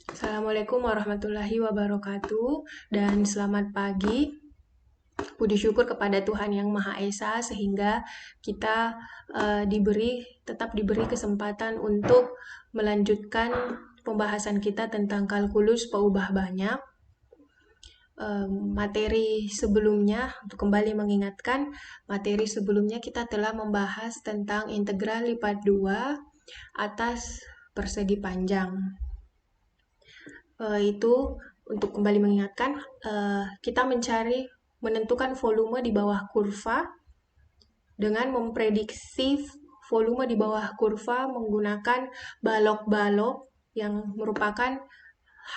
Assalamualaikum warahmatullahi wabarakatuh dan selamat pagi. Puji syukur kepada Tuhan Yang Maha Esa sehingga kita tetap diberi kesempatan untuk melanjutkan pembahasan kita tentang kalkulus peubah banyak. Materi sebelumnya, untuk kembali mengingatkan, materi sebelumnya kita telah membahas tentang integral lipat 2 atas persegi panjang. Itu untuk kembali mengingatkan, kita menentukan volume di bawah kurva dengan memprediksi volume di bawah kurva menggunakan balok-balok yang merupakan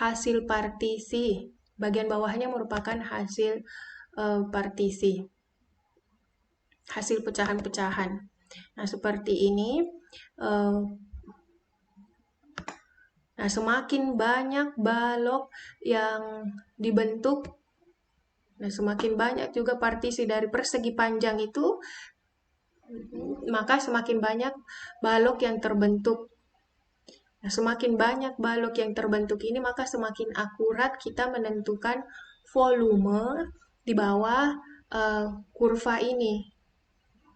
hasil partisi. Bagian bawahnya merupakan hasil partisi, hasil pecahan-pecahan. Nah, seperti ini. Nah, semakin banyak balok yang dibentuk, nah semakin banyak juga partisi dari persegi panjang itu, maka semakin banyak balok yang terbentuk. Nah, semakin banyak balok yang terbentuk ini, maka semakin akurat kita menentukan volume di bawah kurva ini.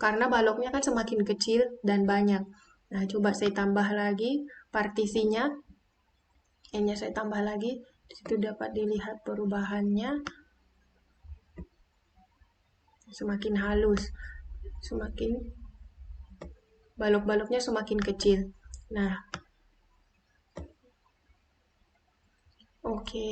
Karena baloknya kan semakin kecil dan banyak. Nah, coba saya tambah lagi partisinya. Ini saya tambah lagi, di situ dapat dilihat perubahannya. Semakin halus, semakin balok-baloknya semakin kecil. Nah, oke.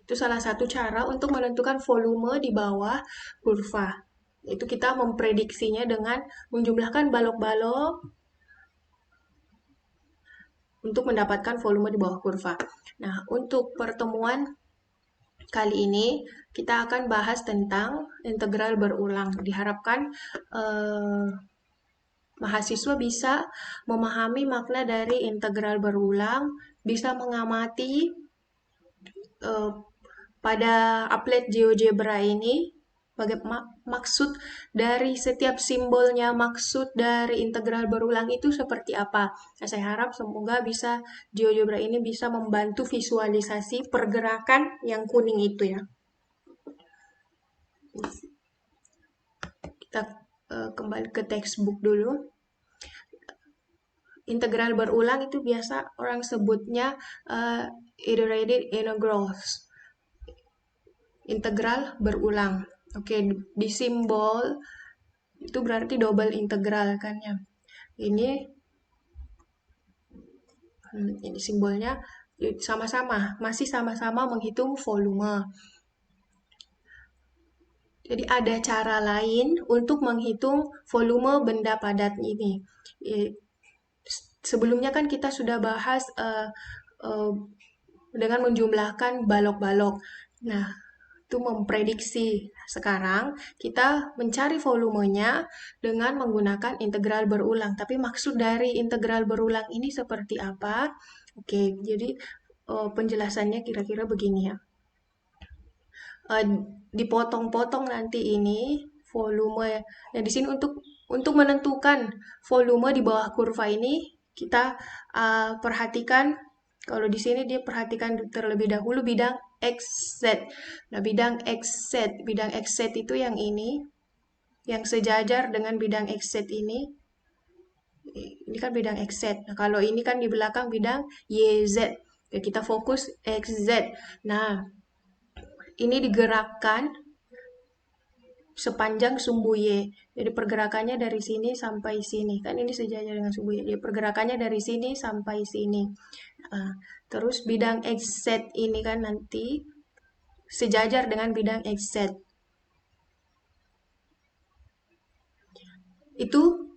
Itu salah satu cara untuk menentukan volume di bawah kurva. Itu kita memprediksinya dengan menjumlahkan balok-balok untuk mendapatkan volume di bawah kurva. Nah, untuk pertemuan kali ini kita akan bahas tentang integral berulang. Diharapkan mahasiswa bisa memahami makna dari integral berulang, bisa mengamati pada applet GeoGebra ini maksud dari setiap simbolnya, maksud dari integral berulang itu seperti apa. Nah, saya harap semoga GeoGebra ini bisa membantu visualisasi pergerakan yang kuning itu ya. Kita kembali ke textbook dulu. Integral berulang itu biasa orang sebutnya iterated integrals. Integral berulang. Oke, di simbol itu berarti double integral kan ya. Ini simbolnya masih sama-sama menghitung volume. Jadi ada cara lain untuk menghitung volume benda padat ini. Sebelumnya kan kita sudah bahas dengan menjumlahkan balok-balok. Nah, itu memprediksi. Sekarang kita mencari volumenya dengan menggunakan integral berulang. Tapi maksud dari integral berulang ini seperti apa? Oke, jadi penjelasannya kira-kira begini ya. Dipotong-potong nanti ini volume. Nah, di sini untuk menentukan volume di bawah kurva ini kita perhatikan. Kalau di sini dia perhatikan terlebih dahulu bidang XZ. Nah, bidang XZ itu yang ini, yang sejajar dengan bidang XZ ini. Ini kan bidang XZ. Nah, kalau ini kan di belakang bidang YZ. Ya, kita fokus XZ. Nah, ini digerakkan sepanjang sumbu Y. Jadi pergerakannya dari sini sampai sini. Kan ini sejajar dengan sumbu Y. Jadi pergerakannya dari sini sampai sini. Terus bidang XZ ini kan nanti sejajar dengan bidang XZ. Itu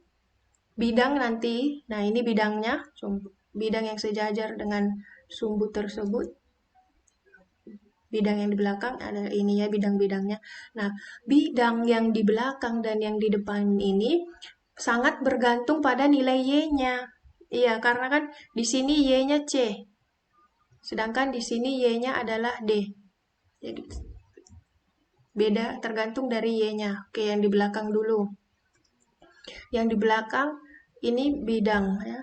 bidang nanti. Nah, ini bidangnya. Bidang yang sejajar dengan sumbu tersebut. Bidang yang di belakang ada ini ya, bidang-bidangnya. Nah, bidang yang di belakang dan yang di depan ini sangat bergantung pada nilai Y-nya. Iya, karena kan di sini Y-nya C. Sedangkan di sini Y-nya adalah D. Jadi beda tergantung dari Y-nya. Oke, yang di belakang dulu. Yang di belakang ini bidang ya.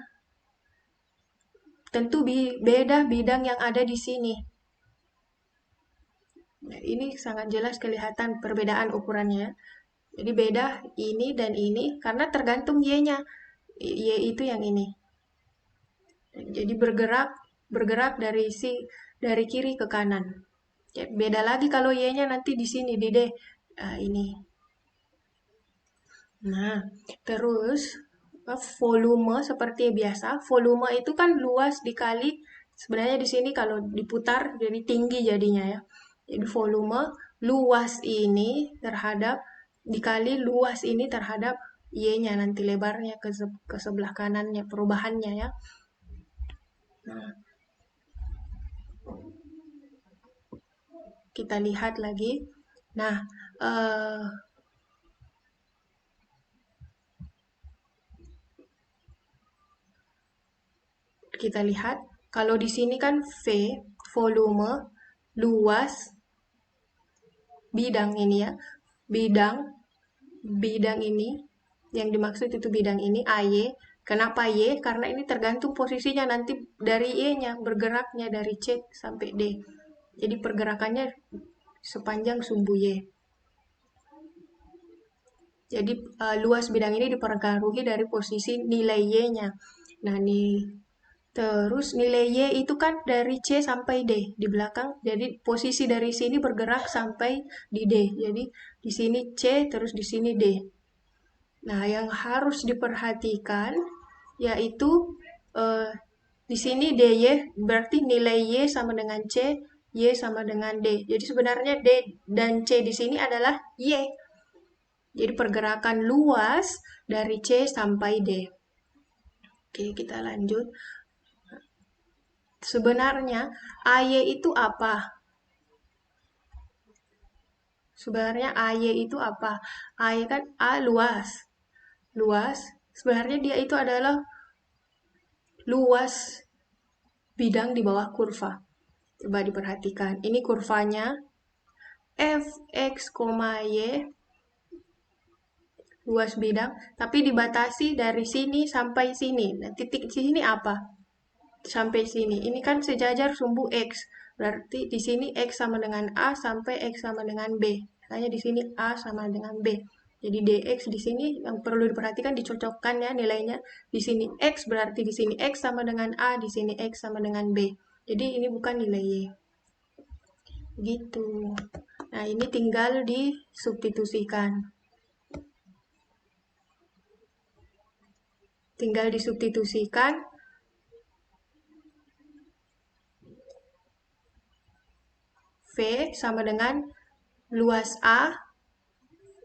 tentu beda bidang yang ada di sini. Nah, ini sangat jelas kelihatan perbedaan ukurannya. Jadi beda ini dan ini karena tergantung Y-nya. Y itu yang ini. Jadi bergerak dari kiri ke kanan. Ya, beda lagi kalau Y-nya nanti di sini di D. Ini. Nah, terus volume seperti biasa, volume itu kan luas dikali sebenarnya di sini kalau diputar jadi tinggi jadinya ya. Jadi volume luas ini terhadap dikali luas ini terhadap Y-nya nanti lebarnya ke sebelah kanannya perubahannya ya. Nah, kita lihat lagi. Nah, kita lihat kalau di sini kan V volume luas bidang ini ya. Bidang ini yang dimaksud itu bidang ini AY. Kenapa Y? Karena ini tergantung posisinya nanti dari Y-nya bergeraknya dari C sampai D. Jadi pergerakannya sepanjang sumbu Y. Jadi luas bidang ini dipengaruhi dari posisi nilai Y-nya. Nah, terus nilai Y itu kan dari C sampai D di belakang. Jadi posisi dari sini bergerak sampai di D. Jadi di sini C terus di sini D. Nah, yang harus diperhatikan yaitu eh, di sini DY berarti nilai Y sama dengan C, Y sama dengan D. Jadi sebenarnya D dan C di sini adalah Y. Jadi pergerakan luas dari C sampai D. Oke, kita lanjut. Sebenarnya AY itu apa? Sebenarnya AY itu apa? AY kan A luas. Luas, sebenarnya dia itu adalah luas bidang di bawah kurva. Coba diperhatikan. Ini kurvanya Fx, Y luas bidang, tapi dibatasi dari sini sampai sini. Nah, titik di sini apa? Sampai sini. Ini kan sejajar sumbu X. Berarti di sini X sama dengan A sampai X sama dengan B. Makanya di sini A sama dengan B. Jadi dx di sini yang perlu diperhatikan dicocokkan ya nilainya. Di sini X berarti di sini X sama dengan A, di sini X sama dengan B. Jadi ini bukan nilai Y. Gitu. Nah, ini tinggal disubstitusikan. Tinggal disubstitusikan. V sama dengan luas A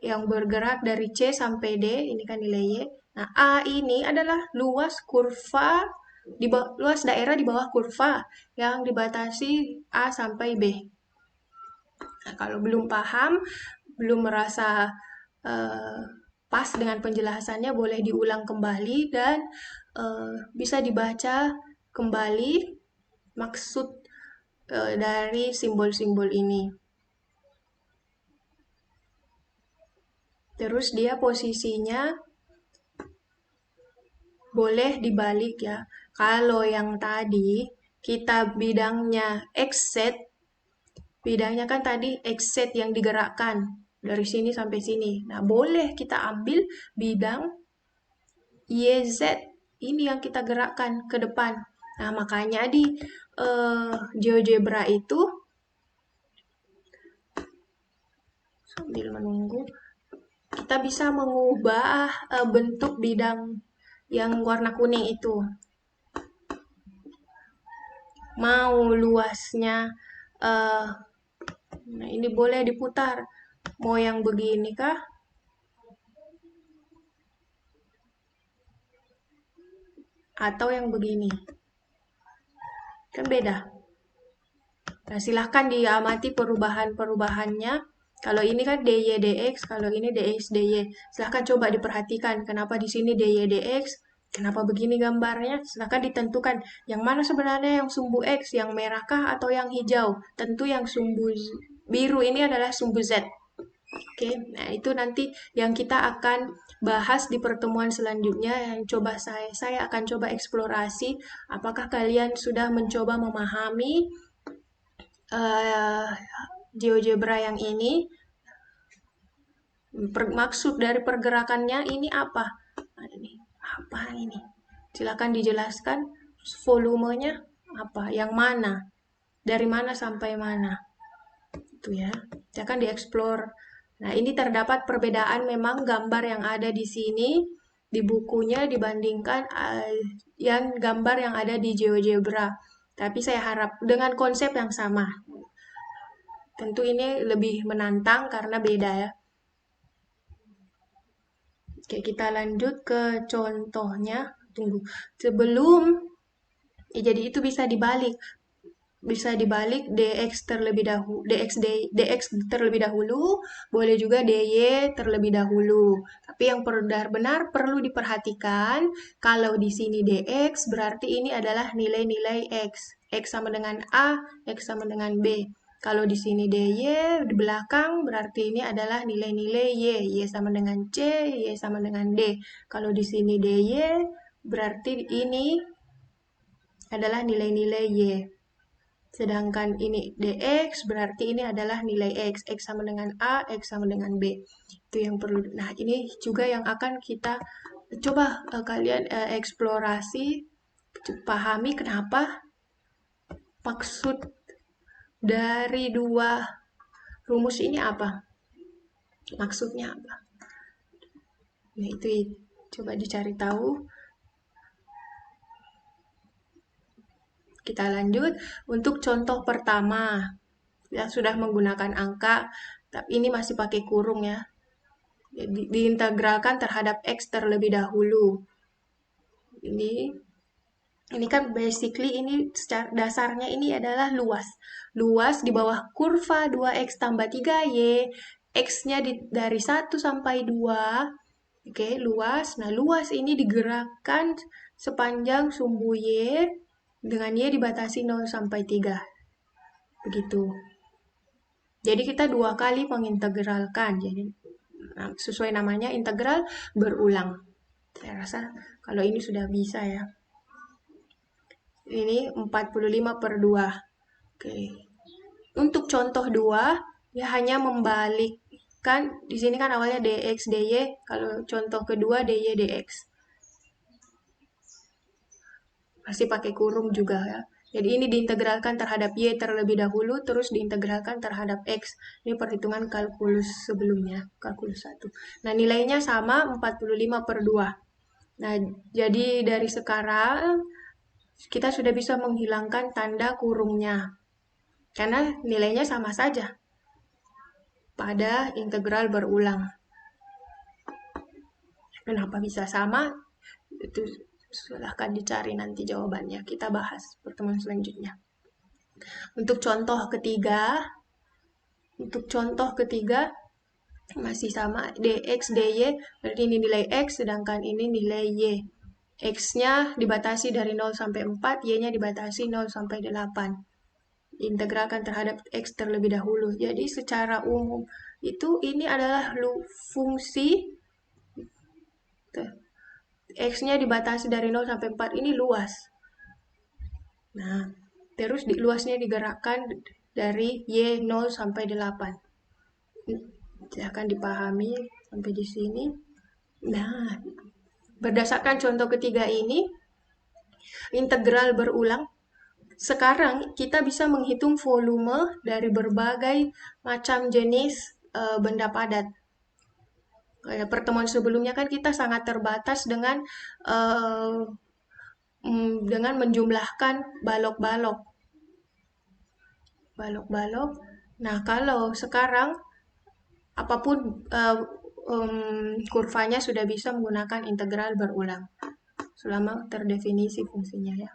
yang bergerak dari C sampai D, ini kan nilai Y. Nah, A ini adalah luas kurva, luas daerah di bawah kurva yang dibatasi A sampai B. Nah, kalau belum paham, belum merasa pas dengan penjelasannya, boleh diulang kembali dan bisa dibaca kembali maksud dari simbol-simbol ini. Terus dia posisinya boleh dibalik ya. Kalau yang tadi kita bidangnya X set, bidangnya kan tadi X set yang digerakkan dari sini sampai sini. Nah, boleh kita ambil bidang YZ ini yang kita gerakkan ke depan. Nah, makanya di GeoGebra itu sambil menunggu kita bisa mengubah bentuk bidang yang warna kuning itu. Mau luasnya nah ini boleh diputar. Mau yang begini kah? Atau yang begini. Kan beda. Nah, silahkan diamati perubahan-perubahannya. Kalau ini kan dy dx, kalau ini dx dy. Silahkan coba diperhatikan kenapa di sini dy dx, kenapa begini gambarnya. Silahkan ditentukan yang mana sebenarnya yang sumbu x, yang merahkah atau yang hijau. Tentu yang sumbu biru ini adalah sumbu z. Oke, nah itu nanti yang kita akan bahas di pertemuan selanjutnya yang coba saya akan coba eksplorasi apakah kalian sudah mencoba memahami eh, GeoGebra yang ini, maksud dari pergerakannya ini apa? Nah, ini apa ini? Silakan dijelaskan volumenya apa, yang mana, dari mana sampai mana. Itu ya. Akan dieksplor. Nah, ini terdapat perbedaan memang gambar yang ada di sini di bukunya dibandingkan yang gambar yang ada di GeoGebra. Tapi saya harap dengan konsep yang sama. Tentu ini lebih menantang karena beda ya. Oke, kita lanjut ke contohnya. Tunggu. Sebelum jadi itu bisa dibalik. Bisa dibalik dx terlebih dahulu, dx terlebih dahulu, boleh juga dy terlebih dahulu. Tapi yang benar-benar perlu diperhatikan, kalau di sini dx berarti ini adalah nilai-nilai x. X sama dengan a, x sama dengan b. Kalau di sini dy di belakang berarti ini adalah nilai-nilai y sama dengan c, y sama dengan d. Kalau di sini dy berarti ini adalah nilai-nilai y. Sedangkan ini dx berarti ini adalah nilai x. X sama dengan a, x sama dengan b. Itu yang perlu. Nah, ini juga yang akan kita coba kalian eksplorasi, pahami kenapa maksud dari dua rumus ini apa. Maksudnya apa. Nah, itu coba dicari tahu. Kita lanjut untuk contoh pertama. Yang sudah menggunakan angka, tapi ini masih pakai kurung ya. Jadi, diintegralkan terhadap x terlebih dahulu. Ini kan basically ini secara dasarnya ini adalah luas. Luas di bawah kurva 2x tambah 3y, x-nya dari 1 sampai 2. Oke, luas. Nah, luas ini digerakkan sepanjang sumbu y dengan y dibatasi 0 sampai 3. Begitu. Jadi kita dua kali mengintegralkan. Jadi sesuai namanya integral berulang. Saya rasa kalau ini sudah bisa ya. Ini 45/2. Oke. Untuk contoh 2, ya hanya membalikkan. Di sini kan awalnya dx dy, kalau contoh kedua dy dx. Masih pakai kurung juga ya. Jadi ini diintegralkan terhadap y terlebih dahulu, terus diintegralkan terhadap x. Ini perhitungan kalkulus sebelumnya, kalkulus 1. Nah, nilainya sama 45/2. Nah, jadi dari sekarang kita sudah bisa menghilangkan tanda kurungnya. Karena nilainya sama saja pada integral berulang. Kenapa bisa sama? Itu silahkan dicari nanti jawabannya. Kita bahas pertemuan selanjutnya. Untuk contoh ketiga masih sama dx dy, berarti ini nilai x sedangkan ini nilai y. X-nya dibatasi dari 0 sampai 4, y-nya dibatasi 0 sampai 8. Integralkan terhadap x terlebih dahulu. Jadi secara umum itu ini adalah fungsi x-nya dibatasi dari 0 sampai 4 ini luas. Nah, terus luasnya digerakkan dari y 0 sampai 8. Silahkan dipahami sampai di sini. Nah, berdasarkan contoh ketiga ini, integral berulang. Sekarang kita bisa menghitung volume dari berbagai macam jenis benda padat. Pertemuan sebelumnya kan kita sangat terbatas dengan menjumlahkan balok-balok. Nah, kalau sekarang apapun kurvanya sudah bisa menggunakan integral berulang selama terdefinisi fungsinya ya.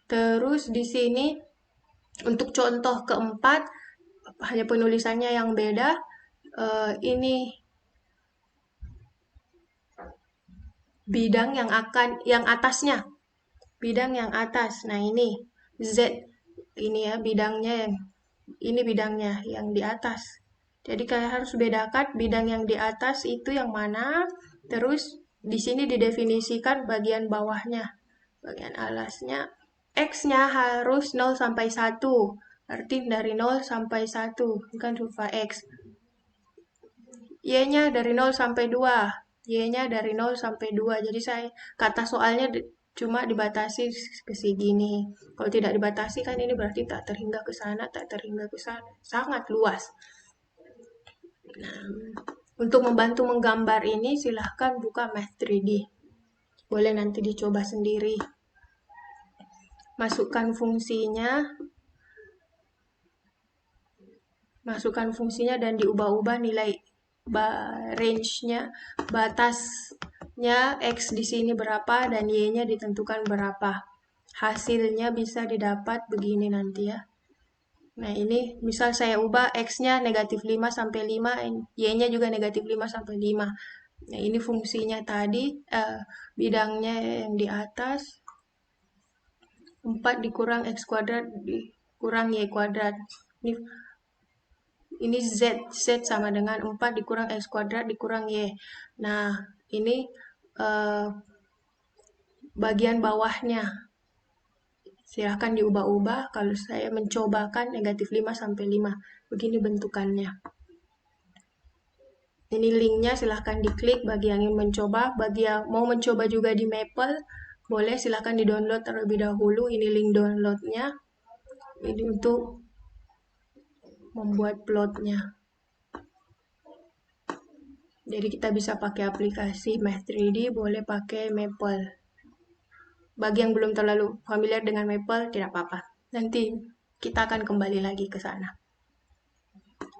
Terus di sini untuk contoh keempat hanya penulisannya yang beda. Ini bidang yang atasnya, bidang yang atas. Nah, ini Z, ini ya bidangnya, ini bidangnya yang di atas. Jadi kalian harus bedakan bidang yang di atas itu yang mana, terus di sini didefinisikan bagian bawahnya, bagian alasnya. X-nya harus 0 sampai 1, berarti dari 0 sampai 1, kan kurva X. Y-nya dari 0 sampai 2, Y-nya dari 0 sampai 2, jadi saya kata soalnya cuma dibatasi ke segini. Kalau tidak dibatasi kan ini berarti tak terhingga ke sana, tak terhingga ke sana. Sangat luas. Nah, untuk membantu menggambar ini silahkan buka Math 3D. Boleh nanti dicoba sendiri. Masukkan fungsinya dan diubah-ubah nilai range-nya, batasnya X di sini berapa dan Y-nya ditentukan berapa. Hasilnya bisa didapat begini nanti ya. Nah ini misal saya ubah X-nya negatif 5 sampai 5, Y-nya juga negatif 5 sampai 5. Nah ini fungsinya tadi, bidangnya yang di atas, 4 dikurang X kuadrat dikurang Y kuadrat. Ini Z sama dengan 4 dikurang X kuadrat dikurang Y. Nah ini bagian bawahnya. Silahkan diubah-ubah, kalau saya mencobakan negatif 5 sampai 5. Begini bentukannya. Ini linknya, silahkan diklik bagi yang ingin mencoba. Bagi yang mau mencoba juga di Maple, boleh silahkan di-download terlebih dahulu. Ini link downloadnya. Ini untuk membuat plotnya. Jadi kita bisa pakai aplikasi Math 3D, boleh pakai Maple. Bagi yang belum terlalu familiar dengan Maple, tidak apa-apa. Nanti kita akan kembali lagi ke sana.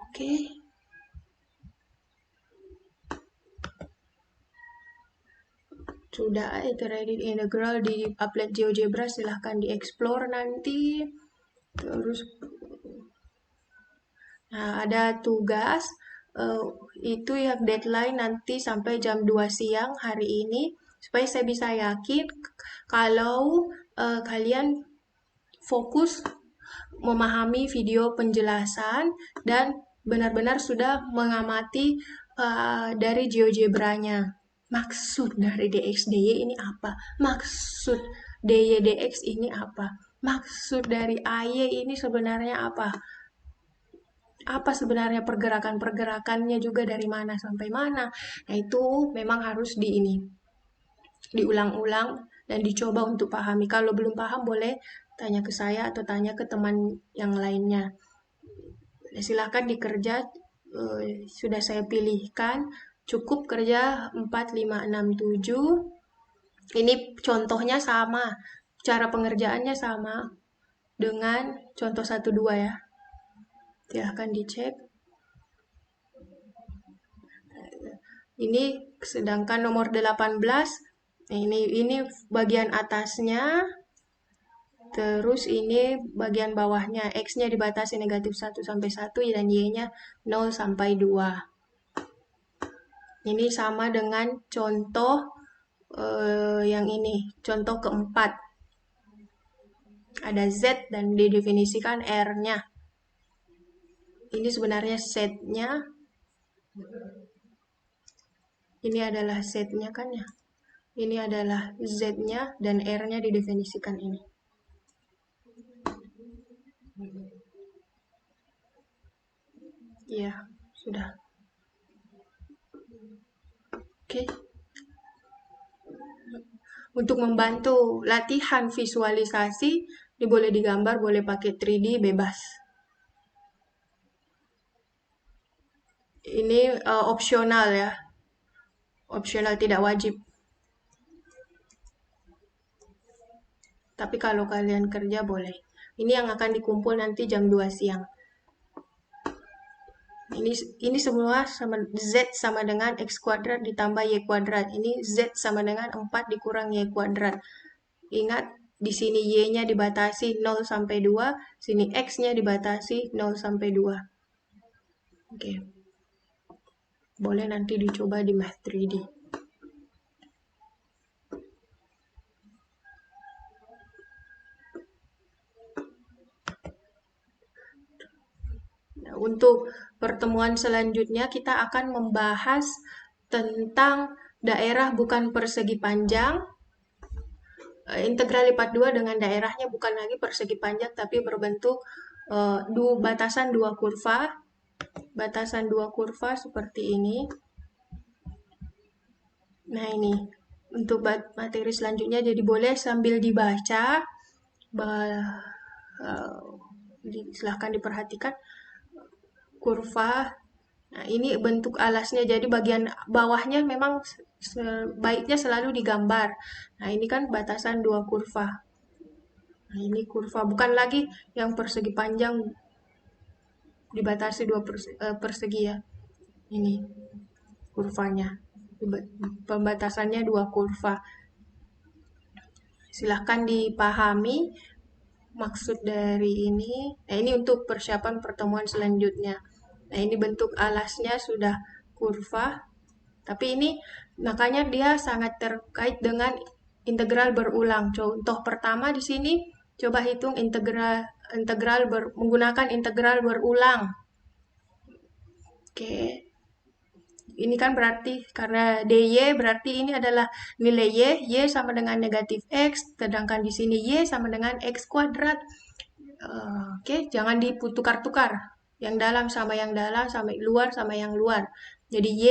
Oke. Sudah iterated integral di applet GeoGebra, silahkan dieksplor nanti. Terus nah, ada tugas itu yang deadline nanti sampai jam 2 siang hari ini, supaya saya bisa yakin kalau kalian fokus memahami video penjelasan dan benar-benar sudah mengamati dari GeoGebra-nya. Maksud dari DX-DY ini apa? Maksud DY-DX ini apa? Maksud dari AY ini sebenarnya apa? Apa sebenarnya pergerakan-pergerakannya juga dari mana sampai mana? Nah, itu memang harus diulang-ulang dan dicoba untuk pahami. Kalau belum paham boleh tanya ke saya atau tanya ke teman yang lainnya. Silahkan dikerja, sudah saya pilihkan, cukup kerja 4, 5, 6, 7. Ini contohnya sama, cara pengerjaannya sama dengan contoh 1, 2 ya. Silahkan dicek. Ini sedangkan nomor 18, ini bagian atasnya, terus ini bagian bawahnya, X-nya dibatasi negatif 1 sampai 1 dan Y-nya 0 sampai 2. Ini sama dengan contoh yang ini, contoh keempat. Ada Z dan didefinisikan R-nya. Ini sebenarnya setnya. Ini adalah setnya kan ya. Ini adalah Z-nya dan R-nya didefinisikan ini. Ya, sudah. Oke. Untuk membantu latihan visualisasi, ini boleh digambar, boleh pakai 3D, bebas. Ini opsional ya. Opsional, tidak wajib. Tapi kalau kalian kerja boleh. Ini yang akan dikumpul nanti jam 2 siang. Ini semua sama Z sama dengan X kuadrat ditambah Y kuadrat. Ini Z sama dengan 4 dikurang Y kuadrat. Ingat, di sini Y-nya dibatasi 0 sampai 2, sini X-nya dibatasi 0 sampai 2. Oke. Boleh nanti dicoba di Math 3D. Nah, untuk pertemuan selanjutnya kita akan membahas tentang daerah bukan persegi panjang. Integral lipat 2 dengan daerahnya bukan lagi persegi panjang tapi berbentuk batasan dua kurva. Batasan dua kurva seperti ini. Nah, ini untuk materi selanjutnya, jadi boleh sambil dibaca, silahkan diperhatikan kurva. Nah, ini bentuk alasnya, jadi bagian bawahnya memang sebaiknya selalu digambar. Nah, ini kan batasan dua kurva. Nah, ini kurva, bukan lagi yang persegi panjang dibatasi dua persegi ya. Ini kurvanya. Pembatasannya dua kurva. Silahkan dipahami maksud dari ini. Nah, ini untuk persiapan pertemuan selanjutnya. Nah, ini bentuk alasnya sudah kurva. Tapi ini makanya dia sangat terkait dengan integral berulang. Contoh pertama di sini, coba hitung menggunakan integral berulang. Oke. Ini kan berarti karena dy berarti ini adalah nilai y sama dengan negatif x, sedangkan di sini y sama dengan x kuadrat. Oke, jangan ditukar-tukar. Yang dalam sama yang dalam, sama luar sama yang luar. Jadi y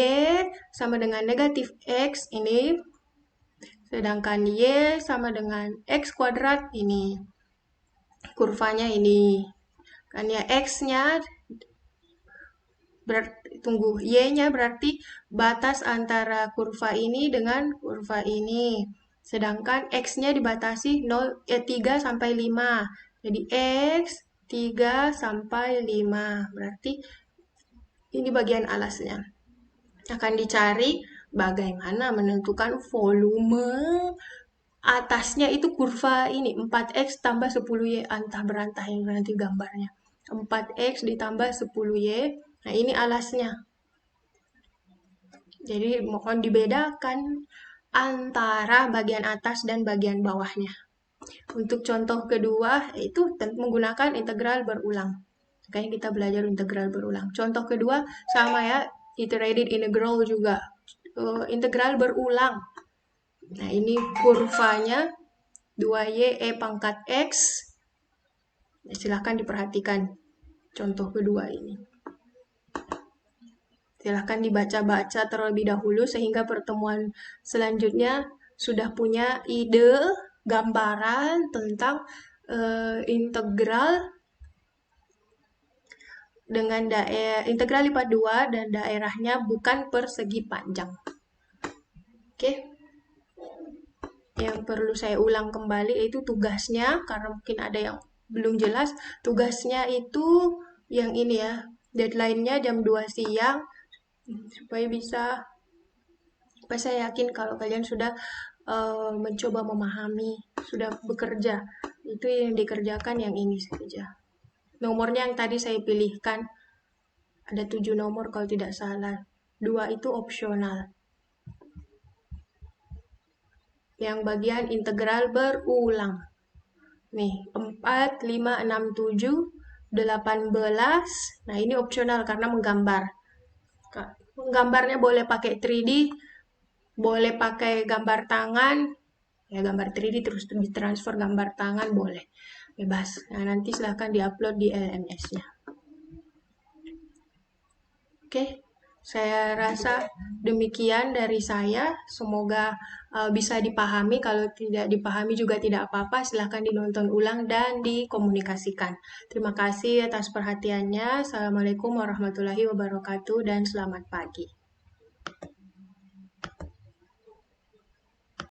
sama dengan negatif x ini, sedangkan y sama dengan x kuadrat ini. Kurvanya ini. Kan ya x-nya tunggu, y-nya berarti batas antara kurva ini dengan kurva ini. Sedangkan x-nya dibatasi 3 sampai 5. Jadi x 3 sampai 5. Berarti ini bagian alasnya. Akan dicari bagaimana menentukan volume atasnya itu kurva ini 4x tambah 10y, antah berantah yang nanti gambarnya. 4x ditambah 10y. Nah, ini alasnya. Jadi mohon dibedakan antara bagian atas dan bagian bawahnya. Untuk contoh kedua, itu menggunakan integral berulang. Makanya kita belajar integral berulang. Contoh kedua, sama ya, iterated integral juga. Integral berulang. Nah, ini kurvanya 2y e pangkat x. Nah, silahkan diperhatikan contoh kedua ini. Silahkan dibaca-baca terlebih dahulu sehingga pertemuan selanjutnya sudah punya ide, gambaran tentang integral dengan integral lipat 2 dan daerahnya bukan persegi panjang. Oke. Yang perlu saya ulang kembali yaitu tugasnya, karena mungkin ada yang belum jelas. Tugasnya itu yang ini ya, deadline-nya jam 2 siang. Supaya saya yakin kalau kalian sudah mencoba memahami, sudah bekerja. Itu yang dikerjakan yang ini saja. Nomornya yang tadi saya pilihkan, ada 7 nomor kalau tidak salah. 2 itu opsional. Yang bagian integral berulang. Nih, 4, 5, 6, 7, 18. Nah, ini opsional karena menggambar. Gambarnya boleh pakai 3D, boleh pakai gambar tangan, ya gambar 3D terus ditransfer gambar tangan boleh, bebas. Nah, nanti silahkan diupload di LMS-nya. Oke, saya rasa demikian dari saya. Semoga bisa dipahami. Kalau tidak dipahami juga tidak apa-apa. Silahkan dinonton ulang dan dikomunikasikan. Terima kasih atas perhatiannya. Assalamualaikum warahmatullahi wabarakatuh dan selamat pagi.